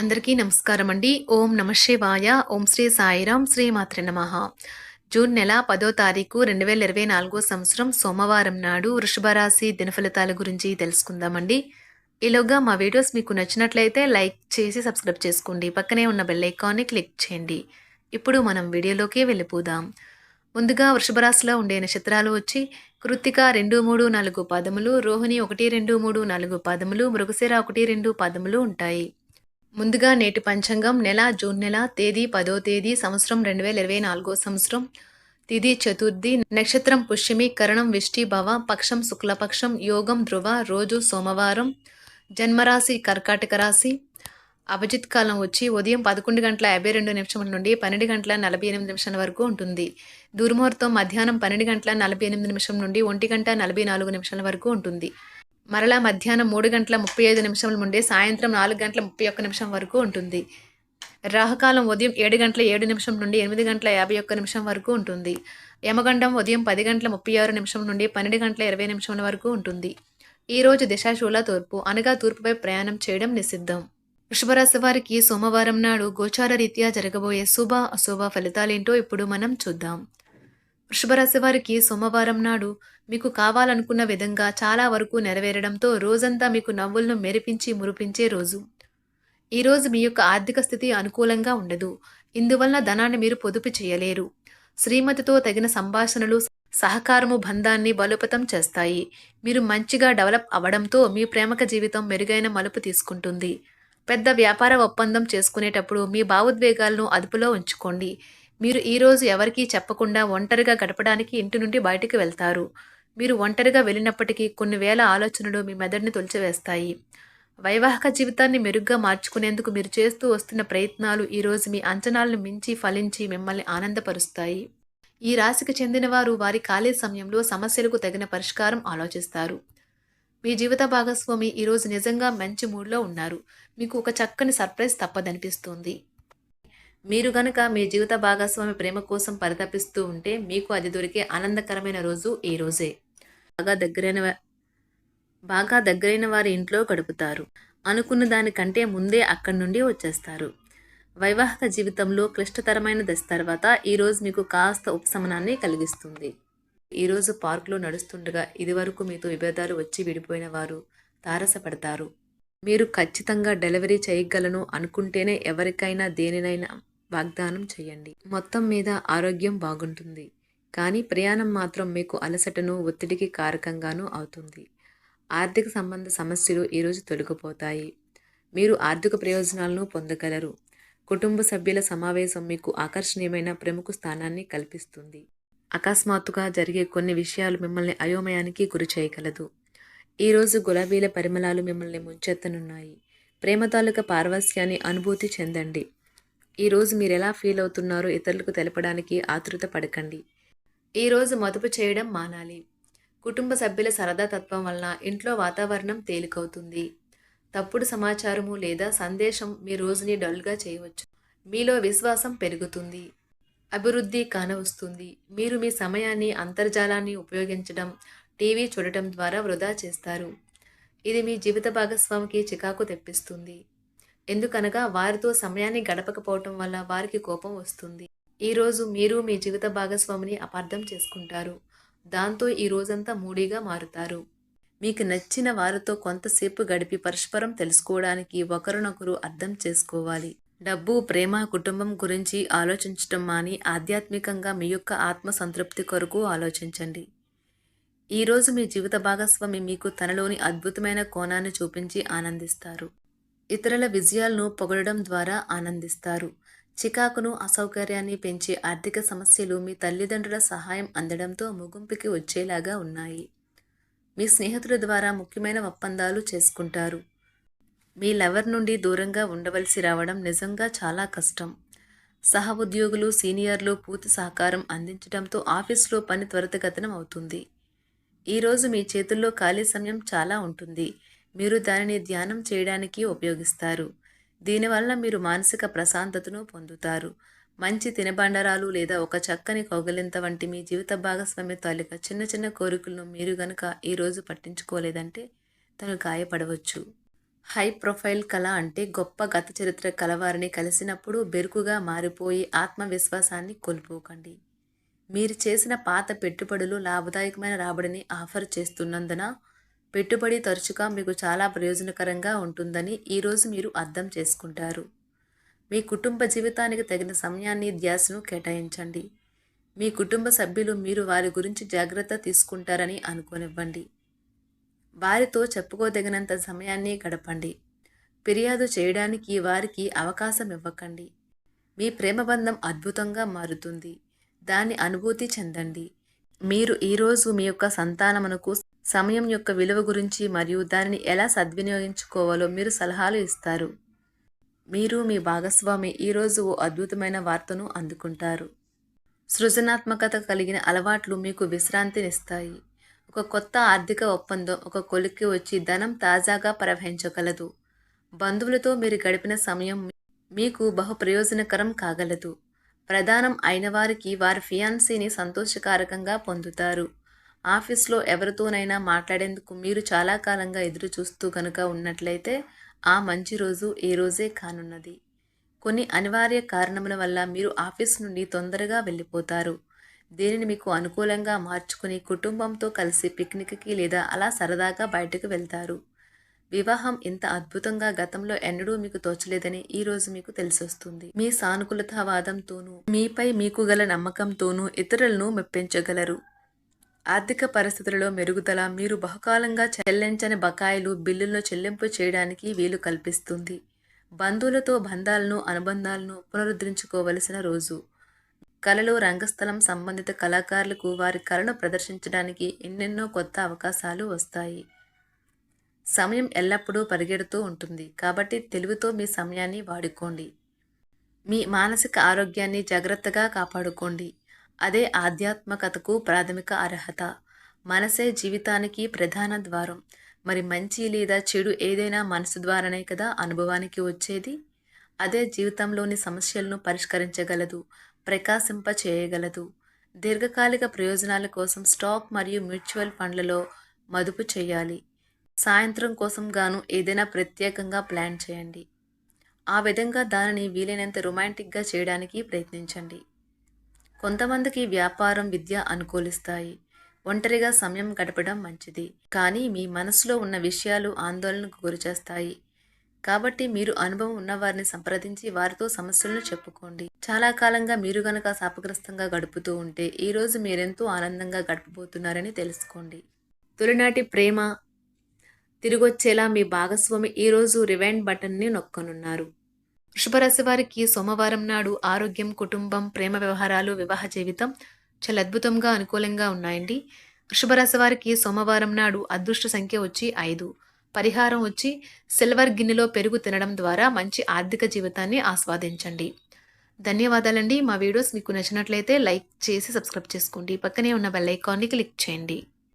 అందరికీ నమస్కారం అండి. ఓం నమః శివాయ. ఓం శ్రీ సాయిరాం. శ్రీమాత్రే నమః. జూన్ నెల 10వ తారీఖు 2024 సంవత్సరం సోమవారం నాడు వృషభ రాశి దినఫలితాల గురించి తెలుసుకుందామండి. ఈలోగా మా వీడియోస్ మీకు నచ్చినట్లయితే లైక్ చేసి సబ్స్క్రైబ్ చేసుకోండి. పక్కనే ఉన్న బెల్ ఐకాన్ని క్లిక్ చేయండి. ఇప్పుడు మనం వీడియోలోకి వెళ్ళిపోదాం. ముందుగా వృషభ రాశిలో ఉండే నక్షత్రాలు వచ్చి కృత్తిక 2, 3, 4 పాదములు, రోహిణి 1, 2, 3, 4 పాదములు, మృగశిర 1, 2 పాదములు ఉంటాయి. ముందుగా నేటి పంచాంగం నెల జూన్ నెల తేదీ 10వ తేదీ సంవత్సరం 2024 సంవత్సరం తిథి చతుర్థి నక్షత్రం పుష్యమి కరణం విష్టి భవ పక్షం శుక్లపక్షం యోగం ధ్రువ రోజు సోమవారం జన్మరాశి కర్కాటక రాశి అభిజిత్ కాలం వచ్చి ఉదయం 11:52 నుండి 12:48 వరకు ఉంటుంది. దుర్ముహూర్తం మధ్యాహ్నం 12:48 నుండి 1:44 వరకు ఉంటుంది. మరలా మధ్యాహ్నం 3:35 నుండి సాయంత్రం 4:31 వరకు ఉంటుంది. రాహుకాలం ఉదయం 7:07 నుండి 8:51 వరకు ఉంటుంది. యమగండం ఉదయం 10:36 నుండి 12:20 వరకు ఉంటుంది. ఈరోజు దిశాశూల తూర్పు అనగా తూర్పుపై ప్రయాణం చేయడం నిషిద్ధం. వృషభరాశి వారికి సోమవారం నాడు గోచార రీత్యా జరగబోయే శుభ అశుభ ఫలితాలేంటో ఇప్పుడు మనం చూద్దాం. వృషభరాశి వారికి సోమవారం నాడు మీకు కావాలనుకున్న విధంగా చాలా వరకు నెరవేరడంతో రోజంతా మీకు నవ్వులను మెరిపించి మురిపించే రోజు. ఈరోజు మీ యొక్క ఆర్థిక స్థితి అనుకూలంగా ఉండదు. ఇందువలన ధనాన్ని మీరు పొదుపు చేయలేరు. శ్రీమతితో తగిన సంభాషణలు సహకారము బంధాన్ని బలోపేతం చేస్తాయి. మీరు మంచిగా డెవలప్ అవ్వడంతో మీ ప్రేమక జీవితం మెరుగైన మలుపు తీసుకుంటుంది. పెద్ద వ్యాపార ఒప్పందం చేసుకునేటప్పుడు మీ భావోద్వేగాలను అదుపులో ఉంచుకోండి. మీరు ఈరోజు ఎవరికీ చెప్పకుండా ఒంటరిగా గడపడానికి ఇంటి నుండి బయటికి వెళ్తారు. మీరు ఒంటరిగా వెళ్ళినప్పటికీ కొన్ని వేల ఆలోచనలు మీ మెదడుని తొలిచివేస్తాయి. వైవాహిక జీవితాన్ని మెరుగ్గా మార్చుకునేందుకు మీరు చేస్తూ వస్తున్న ప్రయత్నాలు ఈరోజు మీ అంచనాలను మించి ఫలించి మిమ్మల్ని ఆనందపరుస్తాయి. ఈ రాశికి చెందిన వారు వారి ఖాళీ సమయంలో సమస్యలకు తగిన పరిష్కారం ఆలోచిస్తారు. మీ జీవిత భాగస్వామి ఈరోజు నిజంగా మంచి మూడ్లో ఉన్నారు. మీకు ఒక చక్కని సర్ప్రైజ్ తప్పదనిపిస్తుంది. మీరు గనక మీ జీవిత భాగస్వామి ప్రేమ కోసం పరితపిస్తూ ఉంటే మీకు అది దొరికే ఆనందకరమైన రోజు ఈ రోజే. బాగా దగ్గరైన వారి ఇంట్లో గడుపుతారు. అనుకున్న దానికంటే ముందే అక్కడి నుండి వచ్చేస్తారు. వైవాహిక జీవితంలో క్లిష్టతరమైన దశ తర్వాత ఈరోజు మీకు కాస్త ఉపశమనాన్ని కలిగిస్తుంది. ఈరోజు పార్కులో నడుస్తుండగా ఇదివరకు మీతో విభేదాలు వచ్చి విడిపోయిన వారు తారసపడతారు. మీరు ఖచ్చితంగా డెలివరీ చేయగలను అనుకుంటేనే ఎవరికైనా దేనినైనా వాగ్దానం చేయండి. మొత్తం మీద ఆరోగ్యం బాగుంటుంది. కానీ ప్రయాణం మాత్రం మీకు అలసటను ఒత్తిడికి కారకంగానూ అవుతుంది. ఆర్థిక సంబంధ సమస్యలు ఈరోజు తొలగిపోతాయి. మీరు ఆర్థిక ప్రయోజనాలను పొందగలరు. కుటుంబ సభ్యుల సమావేశం మీకు ఆకర్షణీయమైన ప్రముఖ స్థానాన్ని కల్పిస్తుంది. అకస్మాత్తుగా జరిగే కొన్ని విషయాలు మిమ్మల్ని అయోమయానికి గురి చేయగలదు. ఈరోజు గులాబీల పరిమళాలు మిమ్మల్ని ముంచెత్తనున్నాయి. ప్రేమ తాలూకా పారవస్యాన్ని అనుభూతి చెందండి. ఈరోజు మీరు ఎలా ఫీల్ అవుతున్నారో ఇతరులకు తెలపడానికి ఆతృత పడకండి. ఈరోజు మదుపు చేయడం మానాలి. కుటుంబ సభ్యుల సరదా తత్వం వలన ఇంట్లో వాతావరణం తేలికవుతుంది. తప్పుడు సమాచారము లేదా సందేశం మీ రోజుని డల్గా చేయవచ్చు. మీలో విశ్వాసం పెరుగుతుంది. అభివృద్ధి కానవస్తుంది. మీరు మీ సమయాన్ని అంతర్జాలాన్ని ఉపయోగించడం, టీవీ చూడటం ద్వారా వృధా చేస్తారు. ఇది మీ జీవిత భాగస్వామికి చికాకు తెప్పిస్తుంది. ఎందుకనగా వారితో సమయాన్ని గడపకపోవటం వల్ల వారికి కోపం వస్తుంది. ఈరోజు మీరు మీ జీవిత భాగస్వామిని అపార్థం చేసుకుంటారు. దాంతో ఈ రోజంతా మూడీగా మారుతారు. మీకు నచ్చిన వారితో కొంతసేపు గడిపి పరస్పరం తెలుసుకోవడానికి ఒకరినొకరు అర్థం చేసుకోవాలి. డబ్బు, ప్రేమ, కుటుంబం గురించి ఆలోచించటం మాని ఆధ్యాత్మికంగా మీ యొక్క ఆత్మ సంతృప్తి కొరకు ఆలోచించండి. ఈరోజు మీ జీవిత భాగస్వామి మీకు తనలోని అద్భుతమైన కోణాన్ని చూపించి ఆనందిస్తారు. ఇతరుల విజయాలను పొగడడం ద్వారా ఆనందిస్తారు. చికాకును, అసౌకర్యాన్ని పెంచే ఆర్థిక సమస్యలు మీ తల్లిదండ్రుల సహాయం అందడంతో ముగింపుకి వచ్చేలాగా ఉన్నాయి. మీ స్నేహితుల ద్వారా ముఖ్యమైన ఒప్పందాలు చేసుకుంటారు. మీ లవర్ నుండి దూరంగా ఉండవలసి రావడం నిజంగా చాలా కష్టం. సహ ఉద్యోగులు, సీనియర్లు పూర్తి సహకారం అందించడంతో ఆఫీస్లో పని త్వరితగతినం అవుతుంది. ఈరోజు మీ చేతుల్లో ఖాళీ సమయం చాలా ఉంటుంది. మీరు దానిని ధ్యానం చేయడానికి ఉపయోగిస్తారు. దీనివల్ల మీరు మానసిక ప్రశాంతతను పొందుతారు. మంచి తినబండరాలు లేదా ఒక చక్కని కౌగిలింత వంటి మీ జీవిత భాగస్వామి తాలూకా చిన్న చిన్న కోరికలను మీరు గనక ఈరోజు పట్టించుకోలేదంటే తను గాయపడవచ్చు. హై ప్రొఫైల్ కళ అంటే గొప్ప గత చరిత్ర కలవారిని కలిసినప్పుడు బెరుకుగా మారిపోయి ఆత్మవిశ్వాసాన్ని కోల్పోకండి. మీరు చేసిన పాత పెట్టుబడులు లాభదాయకమైన రాబడిని ఆఫర్ చేస్తున్నందున పెట్టుబడి తరచుగా మీకు చాలా ప్రయోజనకరంగా ఉంటుందని ఈరోజు మీరు అర్థం చేసుకుంటారు. మీ కుటుంబ జీవితానికి తగిన సమయాన్ని ధ్యాసను కేటాయించండి. మీ కుటుంబ సభ్యులు మీరు వారి గురించి జాగ్రత్త తీసుకుంటారని అనుకోనివ్వండి. వారితో చెప్పుకోదగినంత సమయాన్ని గడపండి. ఫిర్యాదు చేయడానికి వారికి అవకాశం ఇవ్వకండి. మీ ప్రేమ బంధం అద్భుతంగా మారుతుంది. దాన్ని అనుభూతి చెందండి. మీరు ఈరోజు మీ యొక్క సంతానమునకు సమయం యొక్క విలువ గురించి మరియు దానిని ఎలా సద్వినియోగించుకోవాలో మీరు సలహాలు ఇస్తారు. మీరు మీ భాగస్వామి ఈరోజు ఓ అద్భుతమైన వార్తను అందుకుంటారు. సృజనాత్మకత కలిగిన అలవాట్లు మీకు విశ్రాంతినిస్తాయి. ఒక కొత్త ఆర్థిక ఒప్పందం ఒక కొలిక్కి వచ్చి ధనం తాజాగా ప్రవహించగలదు. బంధువులతో మీరు గడిపిన సమయం మీకు బహు ప్రయోజనకరం కాగలదు. ప్రధానం అయిన వారికి వారి ఫియాన్సీని సంతోషకారకంగా పొందుతారు. ఆఫీస్లో ఎవరితోనైనా మాట్లాడేందుకు మీరు చాలా కాలంగా ఎదురు చూస్తూ కనుక ఉన్నట్లయితే ఆ మంచి రోజు ఏ రోజే కానున్నది. కొన్ని అనివార్య కారణముల వల్ల మీరు ఆఫీస్ నుండి తొందరగా వెళ్ళిపోతారు. దీనిని మీకు అనుకూలంగా మార్చుకుని కుటుంబంతో కలిసి పిక్నిక్కి లేదా అలా సరదాగా బయటకు వెళ్తారు. వివాహం ఇంత అద్భుతంగా గతంలో ఎన్నడూ మీకు తోచలేదని ఈరోజు మీకు తెలిసొస్తుంది. మీ సానుకూలతావాదంతోనూ మీపై మీకు గల నమ్మకంతోనూ ఇతరులను మెప్పించగలరు. ఆర్థిక పరిస్థితులలో మెరుగుదల మీరు బహుకాలంగా చెల్లించని బకాయిలు బిల్లులను చెల్లింపు చేయడానికి వీలు కల్పిస్తుంది. బంధువులతో అనుబంధాలను పునరుద్ధరించుకోవలసిన రోజు. కళలు రంగస్థలం సంబంధిత కళాకారులకు వారి కళను ప్రదర్శించడానికి ఎన్నెన్నో కొత్త అవకాశాలు వస్తాయి. సమయం ఎల్లప్పుడూ పరిగెడుతూ ఉంటుంది కాబట్టి తెలివితో మీ సమయాన్ని వాడుకోండి. మీ మానసిక ఆరోగ్యాన్ని జాగ్రత్తగా కాపాడుకోండి. అదే ఆధ్యాత్మికతకు ప్రాథమిక అర్హత. మనసే జీవితానికి ప్రధాన ద్వారం. మరి మంచి లేదా చెడు ఏదైనా మనసు ద్వారానే కదా అనుభవానికి వచ్చేది. అదే జీవితంలోని సమస్యలను పరిష్కరించగలదు, ప్రకాశింప చేయగలదు. దీర్ఘకాలిక ప్రయోజనాల కోసం స్టాక్ మరియు మ్యూచువల్ ఫండ్లలో మదుపు చేయాలి. సాయంత్రం కోసం గాను ఏదైనా ప్రత్యేకంగా ప్లాన్ చేయండి. ఆ విధంగా దానిని వీలైనంత రొమాంటిక్గా చేయడానికి ప్రయత్నించండి. కొంతమందికి వ్యాపారం, విద్య అనుకూలిస్తాయి. ఒంటరిగా సమయం గడపడం మంచిది. కానీ మీ మనసులో ఉన్న విషయాలు ఆందోళనకు గురిచేస్తాయి. కాబట్టి మీరు అనుభవం ఉన్నవారిని సంప్రదించి వారితో సమస్యలను చెప్పుకోండి. చాలా కాలంగా మీరు గనక శాపగ్రస్తంగా గడుపుతూ ఉంటే ఈరోజు మీరెంతో ఆనందంగా గడపబోతున్నారని తెలుసుకోండి. తొలినాటి ప్రేమ తిరిగొచ్చేలా మీ భాగస్వామి ఈరోజు రివైండ్ బటన్ని నొక్కనున్నారు. వృషభరాశి వారికి సోమవారం నాడు ఆరోగ్యం, కుటుంబం, ప్రేమ వ్యవహారాలు, వివాహ జీవితం చాలా అద్భుతంగా అనుకూలంగా ఉన్నాయండి. వృషభరాశి వారికి సోమవారం నాడు అదృష్ట సంఖ్య వచ్చి 5. పరిహారం వచ్చి సిల్వర్ గిన్నెలో పెరుగు తినడం ద్వారా మంచి ఆర్థిక జీవితాన్ని ఆస్వాదించండి. ధన్యవాదాలండి. మా వీడియోస్ మీకు నచ్చినట్లయితే లైక్ చేసి సబ్స్క్రైబ్ చేసుకోండి. పక్కనే ఉన్న బెల్ ఐకాన్ని క్లిక్ చేయండి.